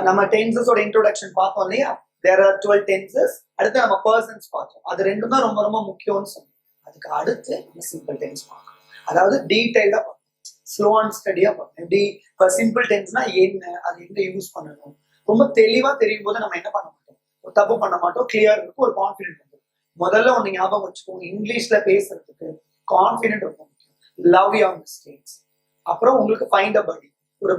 நம்ம டென்சஸோட இன்ட்ரோடக்ஷன் பார்த்தோம் இல்லையா, தேர் ஆர் 12 டென்சஸ். அடுத்து நம்ம பர்சன்ஸ் பார்த்தோம், அது ரெண்டும் தான் ரொம்ப ரொம்ப முக்கியம்னு சொன்னோம். அதுக்கு அடுத்து நம்ம சிம்பிள் டென்ஸ் பார்க்கணும், அதாவது டீடைல்டா பார்க்கணும், ஸ்லோ அண்ட் ஸ்டடியா பார்க்கணும். எப்படி இப்போ சிம்பிள் டென்ஸ்னா என்ன, அது எங்க யூஸ் பண்ணணும், ரொம்ப தெளிவா தெரியும் போது நம்ம என்ன பண்ண மாட்டோம், ஒரு தப்பு பண்ண மாட்டோம், கிளியர் இருக்கும், ஒரு கான்ஃபிடென்ட் இருக்கும். முதல்ல ஒண்ணு ஞாபகம் வச்சுக்கோங்க, இங்கிலீஷ்ல பேசுறதுக்கு கான்ஃபிடென்ட் ரொம்ப முக்கியம். Love your mistakes. அப்புறம் உங்களுக்கு ஃபைண்ட் அ படி, ஒரு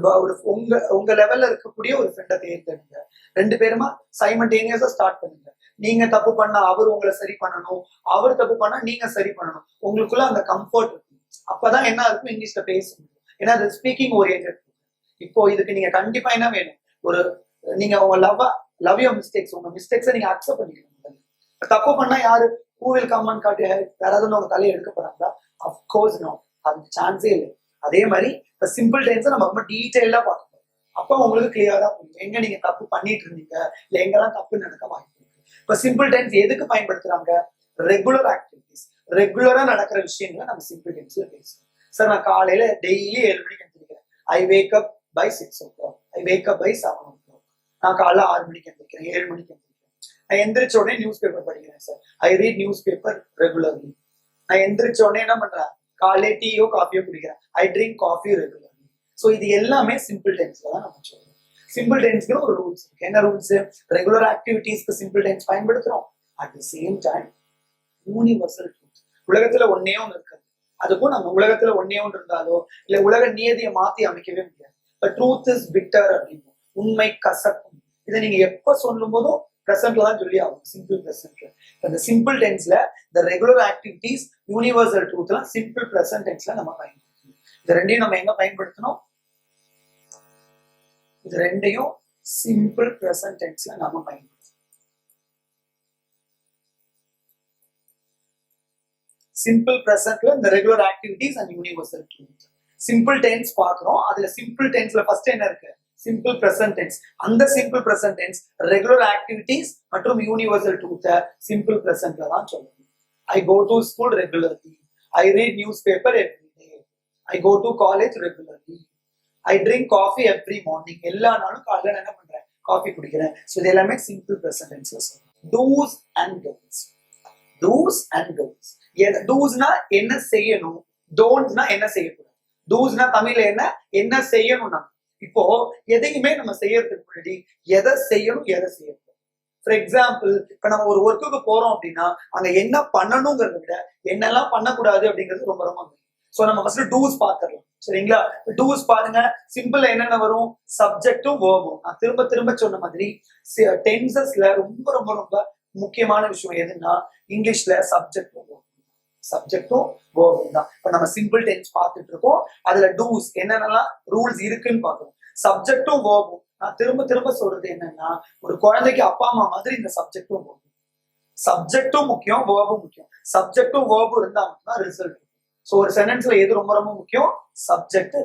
உங்க லெவல்ல இருக்கக்கூடிய ஒரு ஃப்ரெண்டை தேர்ந்தெடுங்க. ரெண்டு பேருமா சைமல்டேனியஸா ஸ்டார்ட் பண்ணுங்க. நீங்க தப்பு பண்ணா அவர் உங்களை சரி பண்ணணும், அவர் தப்பு பண்ணா நீங்க சரி பண்ணணும். உங்களுக்குள்ள அந்த கம்ஃபர்ட் இருக்கும். அப்பதான் என்ன இருக்கும், இங்கிலீஷ்ல பேச முடியும். ஏன்னா அது ஸ்பீக்கிங் ஓரியன்டட். இப்போ இதுக்கு நீங்க கண்டிப்பா என்ன வேணும், ஒரு நீங்க உங்க லவ் யுவர் மிஸ்டேக்ஸ், உங்க மிஸ்டேக்ஸை நீங்க அக்செப்ட் பண்ணிக்கணும். தப்பு பண்ணா யாரு who will come and cut your head, யாராவது உங்க தலையை எடுக்க போறாங்களா? அஃப்கோர்ஸ் நோ, அதுக்கு சான்ஸே இல்லை. அதே மாதிரி இப்ப சிம்பிள் டென்ஸை நம்ம ரொம்ப டீடைலா பார்க்கணும். அப்போ உங்களுக்கு கிளியரா புரியும் எங்க நீங்க தப்பு பண்ணிட்டு இருந்தீங்க, இல்ல எங்கெல்லாம் தப்பு நடக்க வாய்ப்பு இருக்கு. இப்ப சிம்பிள் டென்ஸ் எதுக்கு பயன்படுத்துறாங்க, ரெகுலர் ஆக்டிவிட்டிஸ், ரெகுலரா நடக்கிற விஷயங்களை நம்ம சிம்பிள் டென்ஸ்ல பேசுவோம். சார் நான் காலையில டெய்லி 7 மணிக்கு எந்திரிக்கிறேன், I wake up by 6 o'clock, I wake up by 7 o'clock. நான் காலைல 6 மணிக்கு எந்திரிக்கிறேன், 7 மணிக்கு எந்திரிக்கிறேன். நான் எந்திரிச்ச உடனே நியூஸ் பேப்பர் படிக்கிறேன் சார், ஐ ரீட் நியூஸ் பேப்பர் ரெகுலர்லி. நான் எந்திரிச்ச உடனே என்ன பண்றேன், காலையில டீயோ காஃபியோ குடிக்கிறேன், ஐ ட்ரிங்க் காஃபி ரெகுலர்லி. ஸோ இது எல்லாமே சிம்பிள் டென்ஸ்ல தான் நம்ம சொல்றோம். சிம்பிள் டென்ஸ்க்கு ஒரு ரூல்ஸ் இருக்கு. என்ன ரூல்ஸ், ரெகுலர் ஆக்டிவிட்டீஸ்க்கு சிம்பிள் டென்ஸ் பயன்படுத்துறோம், at the same time universal truth, உலகத்துல ஒன்னே ஒன்று இருக்காது. அதுக்கும் நம்ம உலகத்துல ஒன்னே ஒன்று இருந்தாலோ இல்ல உலக நியதியை மாத்தி அமைக்கவே முடியாது. ட்ரூத் இஸ் பிட்டர் அப்படின்னு, உண்மை கசக்கும். இதை நீங்க எப்ப சொல்லும் போதும் பிரசன்ட்ல தான் சொல்லி ஆகும், சிம்பிள் பிரசன்ட்ல. இந்த சிம்பிள் டென்ஸ்ல இந்த ரெகுலர் ஆக்டிவிட்டிஸ், யூனிவர்சல் ட்ரூத்லாம் சிம்பிள் பிரசன்ட் டென்ஸ்ல நம்ம பயன்படுத்தணும். இது ரெண்டையும் நம்ம எங்க பயன்படுத்தணும், இது ரெண்டையும் சிம்பிள் பிரசன்ட் டென்ஸ்ல நம்ம பயன்படுத்தணும். சிம்பிள் பிரசன்ட்ல இந்த regular activities and universal truth. Simple tense பாக்குறோம், அதுல சிம்பிள் டென்ஸ்ல ஃபர்ஸ்ட் என்ன இருக்கு, சிம்பிள் பிரசன்ட் டென்ஸ். அந்த simple present tense regular activities மற்றும் யூனிவர்சல் ட்ரூத்தை சிம்பிள் பிரசன்ட்ல தான் சொல்லணும். I go to school regularly, I read newspaper every day, I go to college regularly, I drink coffee every morning. எல்லா நாளும் காலையில என்ன பண்றேன், காஃபி குடிக்கிறேன். ஸோ இது எல்லாமே சிம்பிள் பிரசன்ட் டென்ஸ்ல சொல்லணும். Do's and don'ts, do's and don'ts. டூஸ்னா என்ன செய்யணும், டோன்ட்ஸ்னா என்ன செய்யக்கூடாது. டூஸ்னா தமிழ்ல என்ன செய்யணும்னா, இப்போ எதையுமே நம்ம செய்யறதுக்கு முன்னாடி எதை செய்யணும் எதை செய்யக்கூடாது. ஃபார் எக்ஸாம்பிள், இப்ப நம்ம ஒரு ஒர்க்குக்கு போறோம் அப்படின்னா அங்க என்ன பண்ணணுங்கிறத விட என்னெல்லாம் பண்ணக்கூடாது அப்படிங்கிறது ரொம்ப ரொம்ப முக்கியம். ஸோ நம்ம ஃபர்ஸ்ட் டூஸ் பார்த்துடலாம், சரிங்களா? டூஸ் பாருங்க, சிம்பிள் என்னென்ன வரும், சப்ஜெக்டும் வேர்பும். நான் திரும்ப திரும்ப சொன்ன மாதிரி டென்சஸ்ல ரொம்ப ரொம்ப ரொம்ப முக்கியமான விஷயம் எதுன்னா, இங்கிலீஷ்ல சப்ஜெக்டும் வேர்பும் தான். இப்ப நம்ம சிம்பிள் டென்ஸ் பார்த்துட்டு இருக்கோம், அதுல டூஸ் என்னென்னலாம் ரூல்ஸ் இருக்குன்னு பார்க்கணும். சப்ஜெக்டும் வேர்பும், நான் திரும்ப திரும்ப சொல்றது என்னன்னா, ஒரு குழந்தைக்கு அப்பா அம்மா மாதிரி இந்த சப்ஜெக்டும் வேர்பும். சப்ஜெக்டும் முக்கியம், வேர்பும் முக்கியம். சப்ஜெக்டும் வேர்பும் இருந்தா மட்டும்தான் ரிசல்ட். ஸோ ஒரு சென்டென்ஸ்ல எது ரொம்ப ரொம்ப முக்கியம், சப்ஜெக்ட்.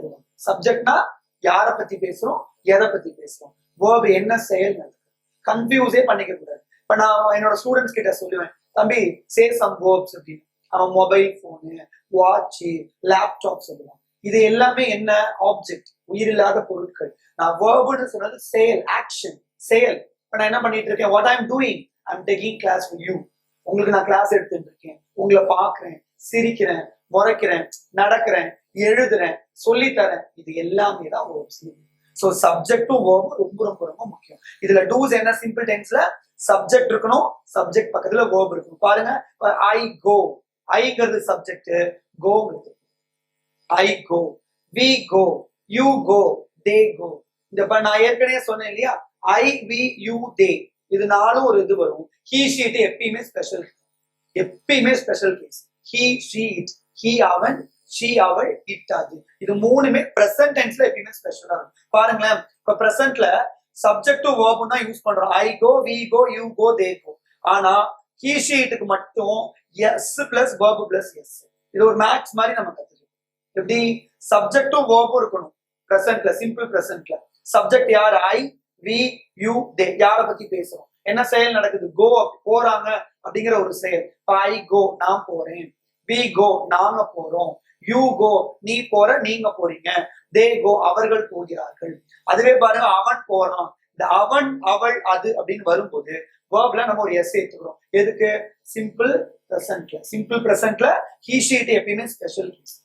சப்ஜெக்ட்னா யாரை பத்தி பேசுறோம், எதை பத்தி பேசுறோம். வேர்ப் என்ன செயல் நடக்குது, கன்ஃபியூஸே பண்ணிக்க கூடாது. இப்ப நான் என்னோட ஸ்டூடெண்ட்ஸ் கிட்ட சொல்லுவேன், தம்பி சே சம் வேர்ப்ஸ் அப்படின்னு. அவன் மொபைல் போனு, வாட்ச், லேப்டாப் சொல்லுவான். இது எல்லாமே என்ன, ஆப்ஜெக்ட், உயிரில்லாத பொருட்கள். நான் வேர்ப்னு சொன்னது செயல், ஆக்ஷன், செயல். இப்ப நான் என்ன பண்ணிட்டு இருக்கேன், what I am doing, I am taking class with you. உங்களுக்கு நான் கிளாஸ் எடுத்துட்டு இருக்கேன், உங்களை பாக்குறேன், சிரிக்கிறேன், முறைக்கிறேன், நடக்கிறேன், எழுதுறேன், சொல்லித்தரேன். இது எல்லாமே தான் வேர்ப்ஸ். ஸோ சப்ஜெக்டும் வேர்பும் ரொம்ப ரொம்ப ரொம்ப முக்கியம். இதுல டூஸ் என்ன, சிம்பிள் டென்ஸ்ல சப்ஜெக்ட் இருக்கணும், சப்ஜெக்ட் பக்கத்துல வேர்ப் இருக்கணும். பாருங்க, ஐ கோ, ஐங்கிறது சப்ஜெக்ட், கோங்கிறது I go, we go, you go, they go. இந்த நான் ஏற்கனவே சொன்னேன் இல்லையா, ஐ வி யூ தே, இது நாளும் ஒரு இது வரும். ஹீ ஷீட் எப்பயுமே ஸ்பெஷல், எப்பயுமே special case. He she it, he அவன், ஷீ அவள், இட் அது. இது மூணுமே பிரசன்ட் டென்ஸ்ல எப்பயுமே ஸ்பெஷலா இருக்கும். பாருங்களேன், இப்ப பிரசன்ட்ல சப்ஜெக்டும் வேர்பும் தான் யூஸ் பண்றோம். I go, we go, you go, they go. ஆனா ஹீ ஷீட்டுக்கு மட்டும் s plus verb plus s. இது ஒரு மேக்ஸ் மாதிரி நம்ம கத்துக்கணும். எப்படி, சப்ஜெக்டும் வேர்பும் இருக்கணும் பிரசன்ட்ல, சிம்பிள் பிரசன்ட்ல. சப்ஜெக்ட் யார், ஐ, வி, யூ, தே. யாரை பத்தி பேசுறோம், என்ன செயல் நடக்குது, கோ, போறாங்க அப்படிங்கிற ஒரு செயல். ஐ கோ, நான் போறேன். வி கோ, நாங்க போறோம். யூ கோ, நீ போற, நீங்க போறீங்க. தே கோ, அவர்கள் போகிறார்கள். அதுவே பாருங்க, அவன் போறான், இந்த அவன் அவள் அது அப்படின்னு வரும்போது வேர்ப்ல நம்ம ஒரு எஸ் எடுத்துக்கிறோம். எதுக்கு? சிம்பிள் பிரசன்ட்ல. சிம்பிள் பிரசன்ட்ல ஹீ ஷீட் எப்பயுமே ஸ்பெஷல் கேஸ்.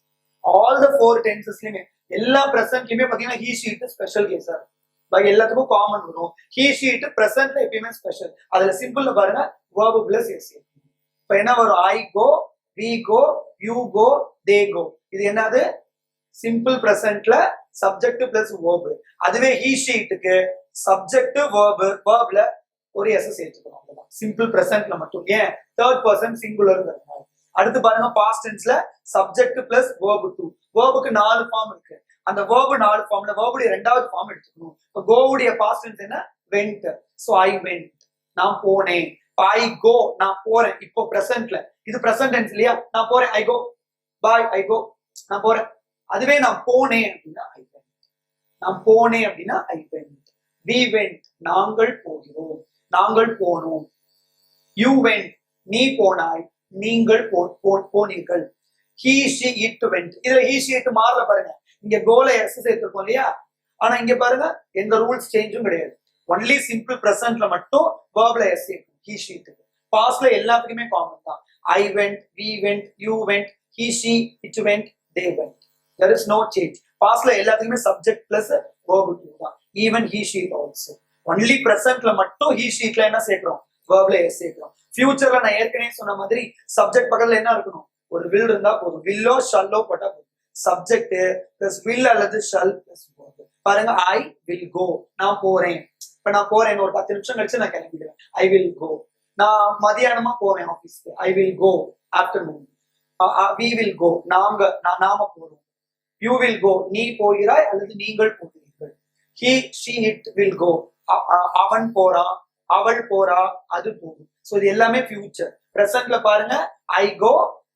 ஆல் த 4 டென்சஸ்லயுமே எல்லா பிரசன்ட்லயுமே பாத்தீங்கன்னா ஹீ ஷீட் ஸ்பெஷல் கேஸா இருக்கும். பாக்கி எல்லாத்துக்கும் காமன் வரும். ஹீ ஷீட் பிரசன்ட்ல எப்பயுமே ஸ்பெஷல். அதுல சிம்பிள்ல பாருங்க verb பிளஸ் எஸ். இப்ப என்ன வரும்? I go, we go, you go, they go. இது என்னது? சிம்பிள் பிரசன்ட்ல சப்ஜெக்ட் பிளஸ் verb. அதுவே ஹீ ஷீட்டுக்கு சப்ஜெக்ட் verb, verbல ஒரு எஸ் சேர்த்துக்கணும். சிம்பிள் பிரசன்ட்ல மட்டும். ஏன்? Third person singular. அடுத்து பாருங்க பாஸ்ட் டென்ஸ்ல சப்ஜெக்ட் பிளஸ் verb 2. வேர்புக்கு 4 ஃபார்ம் இருக்கு. அந்த verb 4 ஃபார்ம்ல வேர்புடைய 2வது ஃபார்ம் எடுத்துக்கணும். இப்போ கோவுடைய பாஸ்ட் டென்ஸ் என்ன? வென்ட். சோ ஐ வென்ட், நான் போனேன். ஐ கோ, நான் போறேன். இப்போ பிரசன்ட்ல இது பிரசன்ட் டென்ஸ் இல்லையா? நான் போறேன், ஐ கோ. பாய், ஐ கோ, நான் போறேன். அதுவே நான் போனேன் அப்படின்னா ஐ வென்ட். நான் போனேன் அப்படின்னா ஐ வென்ட். வி வென்ட், நாங்கள் போகிறோம், நாங்கள் போனோம். யூ வென்ட், நீ போனாய், நீங்கள் போனீர்கள். He she it went. இதுல ஹீ ஷி இட் மாறல பாருங்க. இங்க கோல எஸ் சேர்த்திருக்கோம் இல்லையா? ஆனா இங்க பாருங்க எந்த ரூல்ஸ் சேஞ்சும் கிடையாது. ஒன்லி சிம்பிள் பிரசன்ட்ல மட்டும் வேர்ப்ல எஸ் சேர்க்கணும். He she it. பாஸ்ட்ல எல்லாத்துக்குமே காமன் தான். I went, we went, you went, he she it went, they went. there is no change. பாஸ்ட்ல எல்லாத்துக்குமே சப்ஜெக்ட் பிளஸ் verb 2 தான். Even he she it also. Only பிரசன்ட்ல மட்டும் ஹீ ஷீட்ல என்ன சேர்க்கிறோம்? வேர்ப்ல எஸ் சேர்க்கிறோம். ஃபியூச்சர்ல நான் ஏற்கனவே சொன்ன மாதிரி சப்ஜெக்ட் பக்கத்துல என்ன இருக்கணும்? ஒரு வில் இருந்தா போதும். வில்லோ ஷல்லோ போட்டா போதும். சப்ஜெக்ட் பிளஸ் வில் அல்லது ஷல் பிளஸ் verb. பாருங்க ஐ வில் கோ, நான் போறேன். இப்ப நான் போறேன், ஒரு 10 நிமிஷம் கழிச்சு நான் கிளம்பிடுவேன். ஐ வில் கோ. நான் மதியானமா போவேன் ஆபீஸ்க்கு. I will go afternoon. We will go, நாம போறோம். யூ வில் கோ, நீ போகிறாய் அல்லது நீங்கள் போகிறீர்கள். He she it will go, அவன் போறான், அவள் போறா, அது போகும். சோ இது எல்லாமே ஃபியூச்சர். பிரசன்ட்ல பாருங்க I go,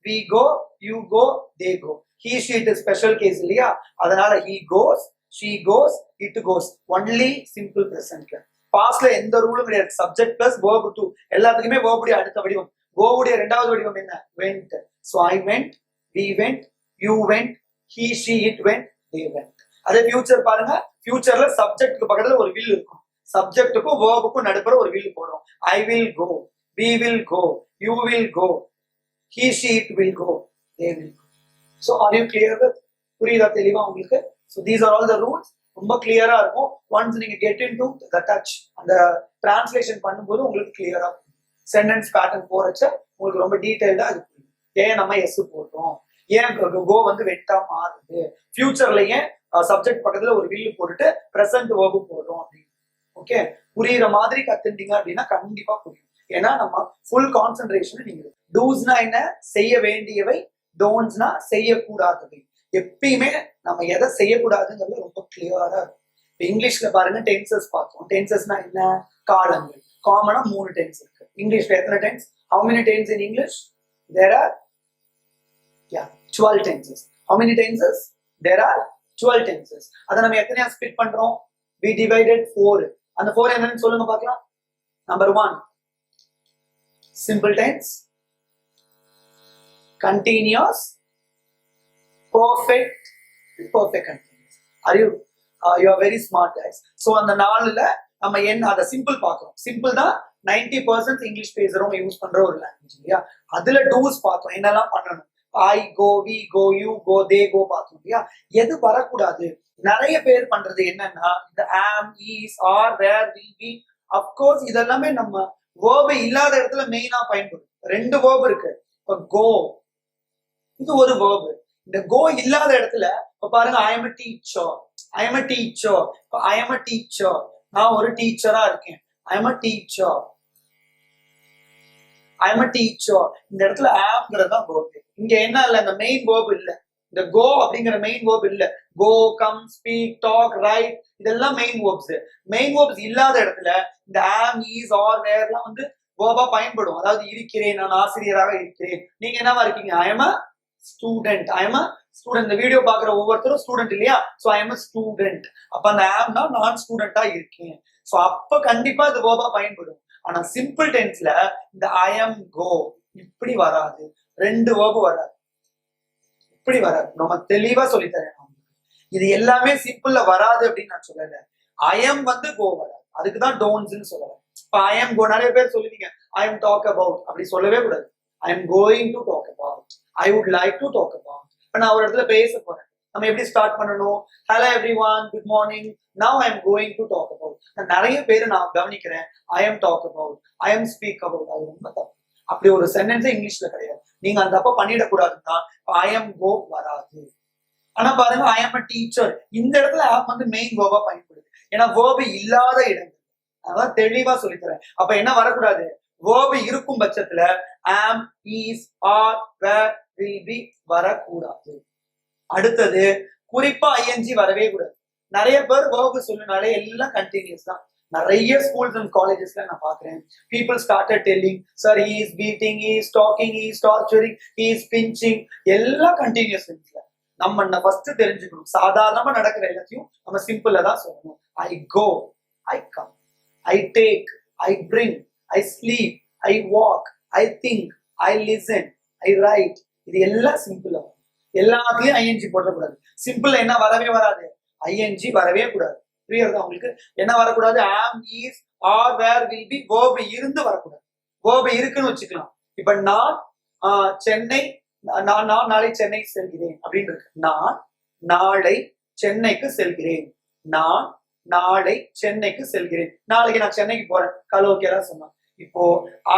we go, you go, they go. He she it special case இல்லையா? அதனால he goes, she goes, it goes. Only simple பிரசன்ட்ல. பாஸ்ட்ல எந்த ரூலும் கிடையாது. Subject plus verb 2. எல்லாத்துக்குமே verb உடைய அடுத்த வடிவம். கோவுடைய 2வது வடிவம் என்ன? Went. So I went, we went, you went, he she it went, they went. அதே ஃபியூச்சர் பாருங்க. ஃபியூச்சர்ல சப்ஜெக்ட்க்கு பக்கத்துல ஒரு வில் இருக்கும். சப்ஜெக்ட்டுக்கும் வேர்புக்கும் நடுப்புற ஒரு வில் போடுறோம். I will go, we will go, you will go, he she it will go, they will go. So are you clear with? புரியுதா தெளிவா உங்களுக்கு? So these are all the rules. ரொம்ப கிளியரா இருக்கும். ஒன்ஸ் நீங்க கெட் இன்டு தி டச், அந்த translation பண்ணும்போது உங்களுக்கு கிளியரா சென்டென்ஸ் பேட்டர்ன் போறச்ச உங்களுக்கு ரொம்ப டீடைல்டா அது புரியும். ஏன் நம்ம எஸ் போடுறோம், ஏன் கோ வந்து வெட்டா மாறுது, ஃபியூச்சர்ல ஏன் சப்ஜெக்ட் பக்கத்துல ஒரு வில்லு போட்டுட்டு பிரசன்ட் வேர்பு போடுறோம் அப்படின்னு. ஓகே, புரியுற மாதிரி கத்துட்டீங்க அப்படின்னா கண்டிப்பா புரியும். ஏன்னா நம்ம ஃபுல் கான்சென்ட்ரேஷன் நீங்க. டூஸ்னா என்ன? செய்ய வேண்டியவை. டோன்ட்ஸ்னா செய்யக்கூடாதவை. எப்பயுமே நம்ம எதை செய்யக்கூடாதுங்கிறது ரொம்ப கிளியரா இருக்கும். இங்கிலீஷ்ல பாருங்க டென்சஸ் பார்த்தோம். டென்சஸ்னா என்ன? காலங்கள். காமனா 3 டென்ஸ் இருக்கு. இங்கிலீஷ்ல எத்தனை tense? How many tenses in English? There are 12 tenses. How many tenses? There are 12 tenses. அதை நம்ம எத்தனையா ஸ்பிட் பண்றோம்? We divided 4. அந்த 4 என்னன்னு சொல்லுங்க பார்க்கலாம். Number 1, simple tense, continuous, perfect continuous. You are very smart guys. So அந்த 4ல நம்ம என்ன அத சிம்பிள் பார்க்கிறோம். சிம்பிள் தான் 90% இங்கிலீஷ் பேசுறவங்க யூஸ் பண்ற ஒரு லாங்குவேஜ் இல்லையா? அதுல டூஸ் பார்த்தோம். என்னெல்லாம் பண்ணணும்? ஐ go, we go, you go, they கோ பார்த்தோம் இல்லையா? எது வரக்கூடாது? நிறைய பேர் பண்றது என்னன்னா இந்த am, is, are, were, will, be. Of course இதெல்லாமே நம்ம வேர்பு இல்லாத இடத்துல மெயினா பயன்படும். 2 வேர்பு இருக்கு. இப்ப கோ, இது ஒரு வேர்பு. இந்த கோ இல்லாத இடத்துல இப்ப பாருங்க I M a teacher, I am a teacher. இப்ப I am a teacher, நான் ஒரு டீச்சரா இருக்கேன். I am a teacher, I am a teacher. இந்த இடத்துல ஆம்ங்கிறது தான் வேர்ப். இங்க என்ன இல்ல, இந்த மெயின் வேர்ப் இல்ல. இந்த கோ அப்படிங்கிற மெயின் வேர்ப் இல்ல. கோ, கம், ஸ்பீக், டாக், ரைட், இதெல்லாம் மெயின் வேர்ப்ஸ். மெயின் வேர்ப்ஸ் இல்லாத இடத்துல இந்த ஆம், ஈஸ், ஆர், வேர்லாம் வந்து வேர்பா பயன்படும். அதாவது இருக்கிறேன், நான் ஆசிரியராக இருக்கிறேன். நீங்க என்னவா இருக்கீங்க? I am a student, I am a student. இந்த வீடியோ பாக்குற ஒவ்வொருத்தரும் ஸ்டூடெண்ட் இல்லையா? So I am a student. அப்ப அந்த ஆம்னா நான் ஸ்டூடெண்டா இருக்கேன். சோ அப்ப கண்டிப்பா இது வேர்பா பயன்படும். ஆனா சிம்பிள் டென்ஸ்ல இந்த ஐ எம் கோ இப்படி வராது. 2 வேர்பு வராது, இப்படி வராது. நம்ம தெளிவா சொல்லித்தரேன். இது எல்லாமே சிம்பிள்ல வராது அப்படின்னு நான் சொல்லல. ஐ எம் வந்து கோ வராது. அதுக்கு தான் டோன்ட்ஸ்னு சொல்லலாம். இப்போ ஐ எம் கோ நிறைய பேர் சொல்லுவீங்க ஐ எம் டாக் அபவுட், அப்படி சொல்லவே கூடாது. I am going to talk about, I would like to talk about. இப்போ நான் ஒரு இடத்துல பேச போறேன், நம்ம எப்படி ஸ்டார்ட் பண்ணணும்? Hello everyone, good morning, now I am going to talk about. நிறைய பேர் நான் கவனிக்கிறேன் I am talk about, I am speak about. அது ரொம்ப தப்பு. அப்படி ஒரு சென்டென்ஸே இங்கிலீஷ்ல கிடையாது. நீங்க அந்த தப்ப பண்ணிடக்கூடாதுன்னா ஐ எம் கோ வராது. ஆனா பாருங்க ஐ எம் அ டீச்சர், இந்த இடத்துல ஆப் வந்து மெயின் வேர்பா பயன்படுது. ஏன்னா வேர்பு இல்லாத இடங்கள், அதான் தெளிவா சொல்லித்தரேன். அப்ப என்ன வரக்கூடாது? வேர்பு இருக்கும் பட்சத்துல am, is, are, were, will be வரக்கூடாது. அடுத்தது குறிப்பா ஐஎன்ஜி வரவே கூடாது. நிறைய பேர் வேர்பு சொல்லுனாலே எல்லாம் கண்டினியூஸ் தான். நிறைய ஸ்கூல்ஸ் அண்ட் காலேஜஸ்ல நான் பாக்குறேன், people started telling sir he is beating, he is talking, he is torturing, he is pinching, எல்லாம் கண்டினியூஸ் சென்ஸ்ல. நம்ம ஃபர்ஸ்ட் தெரிஞ்சுக்கணும், சாதாரணமா நடக்கிற எல்லாத்தையும் நம்ம சிம்பிளா தான் சொல்லணும். I go, I come, I take, I bring, I sleep, I walk, I think, I listen, I write. இது எல்லாம் சிம்பிளா வரும். எல்லாத்துலயும் ஐஎன்ஜி போடக்கூடாது. சிம்பிள் என்ன வரவே வராது, ஐஎன்ஜி வரவே கூடாது. புரியுறதா உங்களுக்கு? என்ன வரக்கூடாது? Am, is, are, were, will be, verb இருந்து வரக்கூடாது. வேர்பு இருக்குன்னு வச்சுக்கலாம். இப்ப நான் சென்னை, நான் நாளை சென்னை செல்கிறேன் அப்படின்னு இருக்கு. நான் நாளை சென்னைக்கு செல்கிறேன், நான் நாளை சென்னைக்கு செல்கிறேன். நாளைக்கு நான் சென்னைக்கு போறேன், கலோக்கியெல்லாம் சொன்னான். இப்போ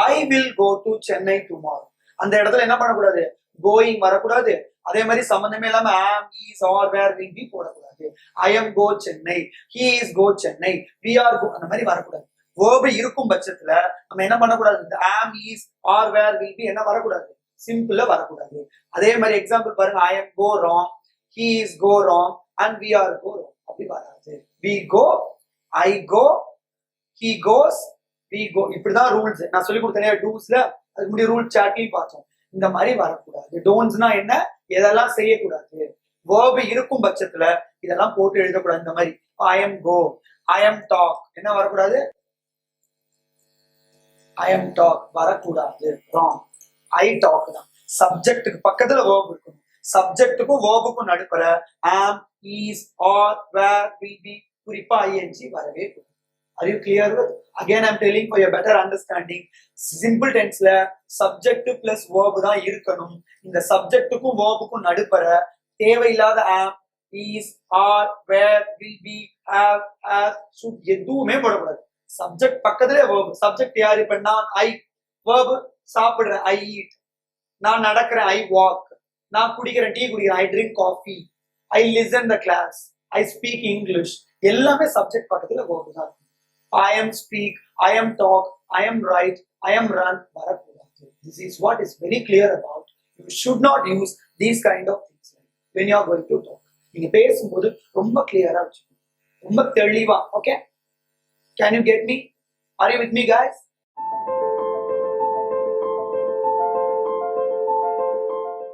I will go to Chennai tomorrow. அந்த இடத்துல என்ன பண்ணக்கூடாது? கோயிங் வரக்கூடாது. அதே மாதிரி சம்பந்தமே இல்லாம am, is, are, were, will be போடக்கூடாது. I am go Chennai, he is go Chennai, we are go, அந்த மாதிரி வரக்கூடாது. வேர்பு இருக்கும் பட்சத்துல நம்ம என்ன பண்ணக்கூடாது? Am, is, are, were, will be என்ன வரக்கூடாது? சிம்பிளா வரக்கூடாது. அதே மாதிரி எக்ஸாம்பிள் பாருங்க, I am go wrong, he is go wrong, and we are go wrong. அப்படி வராது. We go, I go, he goes, we go. இப்படிதான் ரூல்ஸ் நான் சொல்லி கொடுத்தேன் டூஸ்ல. அதுக்கு முன்னாடி ரூல் சாட்லையும் பார்த்தோம். இந்த மாதிரி வரக்கூடாது. டோன்ட்ஸ்னா என்ன? எதெல்லாம் செய்யக்கூடாது? வேர்பு இருக்கும் பட்சத்துல இதெல்லாம் போட்டு எழுதக்கூடாது. இந்த மாதிரி I am go, I am talk, என்ன வரக்கூடாது? ஐ எம் டாக் வரக்கூடாது, ராங். ஐ டாக் தான். சப்ஜெக்டுக்கு பக்கத்துல வேர்பு இருக்கணும். சப்ஜெக்டுக்கும் வேர்புக்கும் நடுப்புற am, is, are, were, will be, குறிப்பா ஐஎன்ஜி வரவே கூடாது. Are you clear with? Again, I'm telling for your better understanding. Simple tenseல subject plus verb தான் இருக்கணும். இந்த subjectக்கும் verbக்கும் நடுப்பற தேவையில்லாத am, is, are, where, will be, have, has, should எதுவுமே போடக்கூடாது. Subject பக்கத்துல verb. Subject யாரு? இப்ப நான் I. Verb சாப்பிடுறேன், I eat. நான் நடக்கிறேன், I walk. நான் குடிக்கிறேன், டீ குடிக்கிறேன், I drink coffee. I listen the class. I speak English. எல்லாமே subject பக்கத்துல verb தான். I am speak, I am talk, I am write, I am run. This is what is very clear about. You should not use these kind of things when you are going to talk. நீங்க பேசும்போது ரொம்ப கிளியரா வச்சுக்கணும், ரொம்ப தெளிவா. Okay? Can you get me? Are you with me, guys?